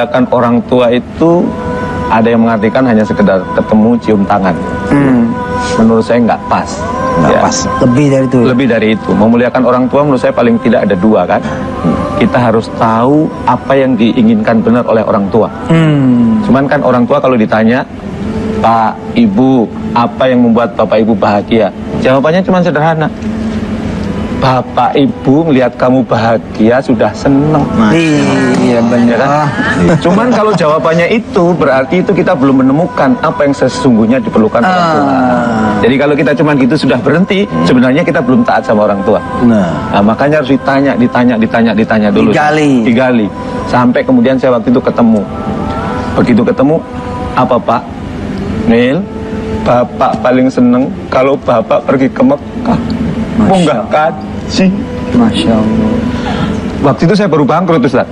Kan orang tua itu ada yang mengartikan hanya sekedar ketemu cium tangan. Menurut saya nggak pas. Nggak pas. Lebih dari itu. Lebih dari itu. Memuliakan orang tua menurut saya paling tidak ada dua kan. Kita harus tahu apa yang diinginkan benar oleh orang tua. Cuman kan orang tua kalau ditanya, Pak, Ibu, apa yang membuat Bapak Ibu bahagia? Jawabannya cuma sederhana. Bapak Ibu melihat kamu bahagia sudah seneng. Iya benar. Ya kan? Cuman kalau jawabannya itu berarti itu kita belum menemukan apa yang sesungguhnya diperlukan orang tua. Jadi kalau kita cuma gitu sudah berhenti, sebenarnya kita belum taat sama orang tua. Nah, makanya harus ditanya dulu. Digali. Sampai kemudian saya waktu itu ketemu. Begitu ketemu, apa Pak? Nil, Bapak paling seneng kalau Bapak pergi ke Mekah. Munggah kaji. Masya Allah. Waktu itu saya baru bangkrut Ustaz.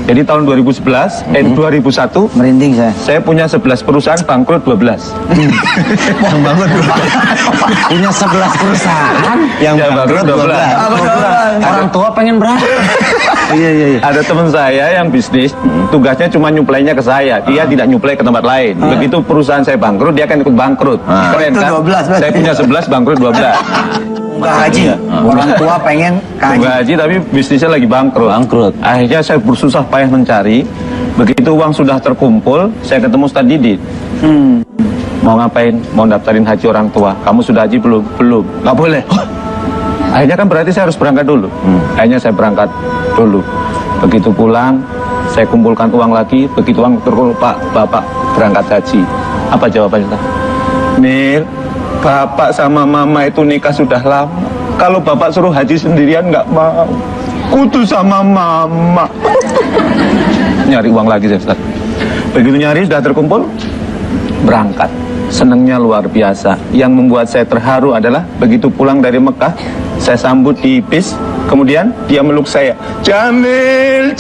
Jadi tahun 2011, 2001 merinding saya punya 11 perusahaan, bangkrut 12. Yang bangkrut punya 11 perusahaan, yang bangkrut 12. Orang tua pengen berapa? Iya. Ada teman saya yang bisnis, tugasnya cuma nyuplainya ke saya. Dia tidak nyuplai ke tempat lain. Begitu perusahaan saya bangkrut, dia akan ikut bangkrut. Keren kan? 12, saya punya 11, bangkrut 12. Haji. Orang tua pengen haji tapi bisnisnya lagi bangkrut. Akhirnya saya bersusah payah mencari. Begitu uang sudah terkumpul, saya ketemu Ustaz Didit. Mau ngapain? Mau daftarin haji orang tua. Kamu sudah haji belum? Belum. Nggak boleh. Akhirnya kan berarti saya harus berangkat dulu. Akhirnya saya berangkat dulu. Begitu pulang, saya kumpulkan uang lagi. Begitu uang terkumpul, Pak, Bapak berangkat haji. Apa jawabannya? Nil, Bapak sama Mama itu nikah sudah lama. Kalau Bapak suruh haji sendirian nggak mau. Kudu sama Mama. Nyari uang lagi saya Ustaz. Begitu nyari sudah terkumpul, berangkat. Senangnya luar biasa. Yang membuat saya terharu adalah begitu pulang dari Mekah, saya sambut di bis. Kemudian dia meluk saya. Jamil,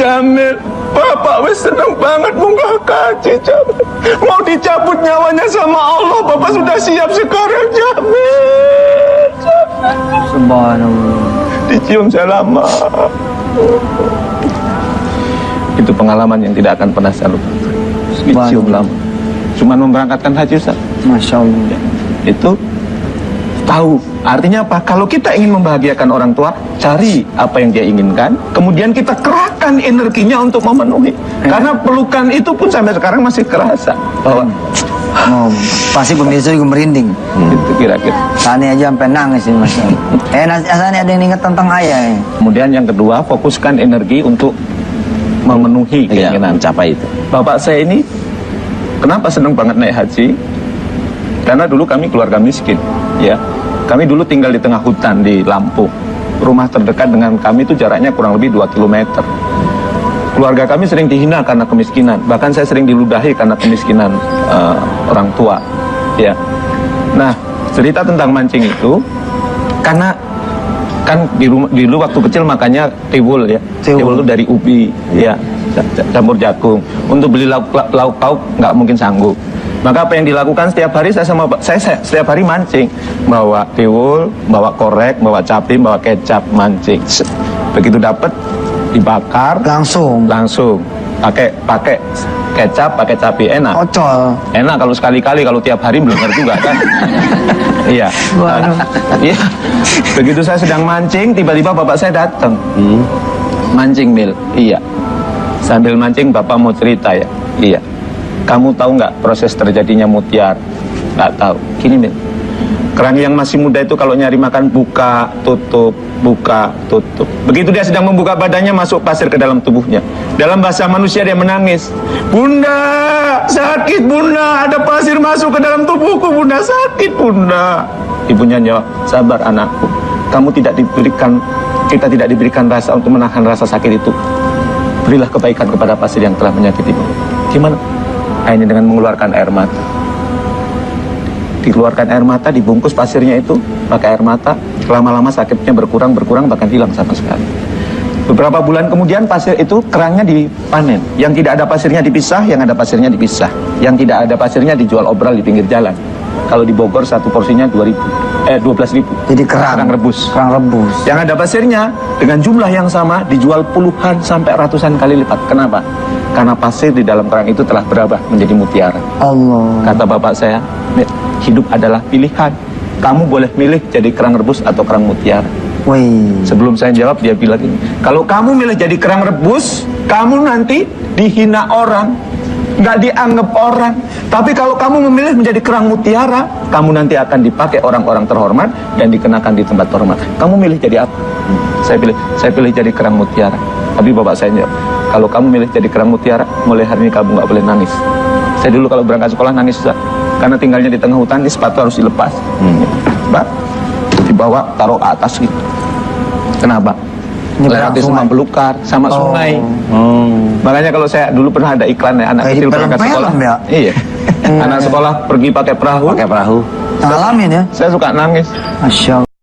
Bapak wes seneng banget munggah kaji, Jamil. Mau dicabut nyawanya sama Allah, Bapak sudah siap sekarang, Jamil. Subhanallah. Dicium saya lama. Itu pengalaman yang tidak akan pernah saya lupa. Dicium lama. Cuman memberangkatkan haji, Ustaz. Masya Allah. Itu tahu. Artinya apa? Kalau kita ingin membahagiakan orang tua, cari apa yang dia inginkan, kemudian kita kerahkan energinya untuk memenuhi. Karena pelukan itu pun sampai sekarang masih kerasa bahwa pasti pemirsa juga merinding. Itu kira-kira. Sani aja sampai nangis ini Mas. Sani ada yang ingat tentang ayah. Kemudian yang kedua, fokuskan energi untuk memenuhi keinginan, mencapai itu. Bapak saya ini kenapa senang banget naik haji? Karena dulu kami keluarga miskin, ya. Kami dulu tinggal di tengah hutan di Lampung. Rumah terdekat dengan kami itu jaraknya kurang lebih 2 km. Keluarga kami sering dihina karena kemiskinan. Bahkan saya sering diludahi karena kemiskinan orang tua, ya. Nah, cerita tentang mancing itu karena kan di dulu waktu kecil makanya tiwul, ya. Tiwul itu dari ubi, ya, campur jagung. Untuk beli lauk pauk nggak mungkin sanggup. Maka apa yang dilakukan setiap hari saya setiap hari mancing, bawa tiwul, bawa korek, bawa capim, bawa kecap, mancing. Begitu dapat dibakar langsung pakai kecap, pakai cabai, enak. Enak kalau sekali-kali, kalau tiap hari belum juga kan. Iya. Iya. Begitu saya sedang mancing, tiba-tiba bapak saya datang. Mancing, Mil. Iya. Sambil mancing bapak mau cerita, ya. Iya. Kamu tahu nggak proses terjadinya mutiara? Nggak tahu. Gini, Mil. Kerang yang masih muda itu kalau nyari makan buka, tutup, buka, tutup. Begitu dia sedang membuka badannya, masuk pasir ke dalam tubuhnya. Dalam bahasa manusia dia menangis. Bunda, sakit Bunda, ada pasir masuk ke dalam tubuhku Bunda, sakit Bunda. Ibunya jawab, sabar anakku. Kita tidak diberikan rasa untuk menahan rasa sakit itu. Berilah kebaikan kepada pasir yang telah menyakitimu. Gimana? Akhirnya dengan mengeluarkan air mata. Dikeluarkan air mata, dibungkus pasirnya itu pakai air mata. Lama-lama sakitnya berkurang, bahkan hilang sama sekali. Beberapa bulan kemudian pasir itu kerangnya dipanen. Yang tidak ada pasirnya dipisah, yang ada pasirnya dipisah. Yang tidak ada pasirnya dijual obral di pinggir jalan. Kalau di Bogor satu porsinya 12.000. Jadi kerang rebus. Yang ada pasirnya dengan jumlah yang sama dijual puluhan sampai ratusan kali lipat. Kenapa? Karena pasir di dalam kerang itu telah berubah menjadi mutiara. Allah. Kata bapak saya, hidup adalah pilihan. Kamu boleh milih jadi kerang rebus atau kerang mutiara. Wih. Sebelum saya jawab, dia bilang ini, kalau kamu milih jadi kerang rebus, kamu nanti dihina orang, nggak dianggap orang. Tapi kalau kamu memilih menjadi kerang mutiara, kamu nanti akan dipakai orang-orang terhormat dan dikenakan di tempat terhormat. Kamu milih jadi apa? Saya pilih jadi kerang mutiara. Tapi bapak saya jawab, kalau kamu milih jadi kerang mutiara, mulai hari ini kamu nggak boleh nangis. Saya dulu kalau berangkat sekolah nangis susah, karena tinggalnya di tengah hutan, ini sepatu harus dilepas. Mbak, dibawa taruh ke atas gitu. Kenapa? Lewati semua belukar sama sungai. Makanya kalau saya dulu pernah ada iklan ya, anak Kayak kecil di berangkat film-film sekolah. ya? Iya. Anak sekolah pergi pakai perahu. Pakai perahu. Ngalamin ya? Saya suka nangis. Masya Allah.